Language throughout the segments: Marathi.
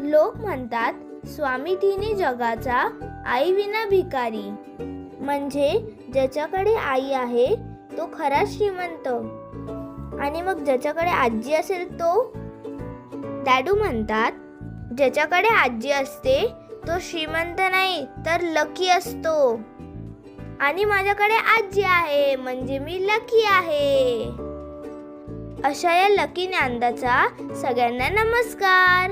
लोक म्हणतात स्वामी तिन्ही जगाचा, आई विना भिकारी. म्हणजे ज्याच्याकडे आई आहे तो खरा श्रीमंत. आणि मग ज्याच्याकडे आजी असेल तो? डॅडू म्हणतात ज्याच्याकडे आजी असते तो श्रीमंत नाही तर लकी असतो. आणि माझ्याकडे आजी आहे म्हणजे मी लकी आहे. अशा या लकी ज्ञानदाचा सगळ्यांना नमस्कार.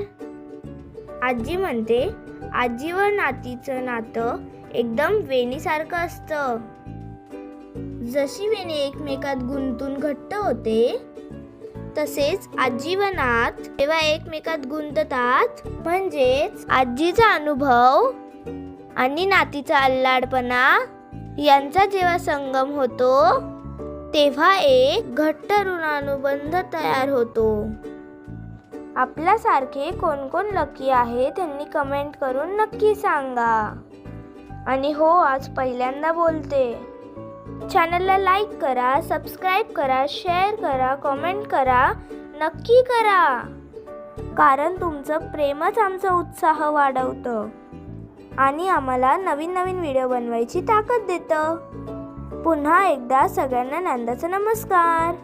आजी म्हणते आजी व नातीचं नातं एकदम वेणीसारखं असतं. जशी वेणी एकमेकात गुंतून घट्ट होते तसेच आजी व नात जेव्हा एकमेकात गुंततात म्हणजेच आजीचा अनुभव आणि नातीचा अल्लाडपणा यांचा जेव्हा संगम होतो तेव्हा एक घट्ट ऋणानुबंध तयार होतो. आपल्यासारखे कोण कोण लकी आहे त्यांनी कमेंट करून नक्की सांगा. आणि हो, आज पहिल्यांदा बोलते. चॅनलला लाईक करा, सबस्क्राईब करा, शेअर करा, कमेंट करा, नक्की करा. कारण तुमचं प्रेमच आमचा उत्साह वाढवतं आणि आम्हाला नवीन नवीन व्हिडिओ बनवायची ताकद देतं. पुन्हा एकदा सगळ्यांना नंदाचा नमस्कार.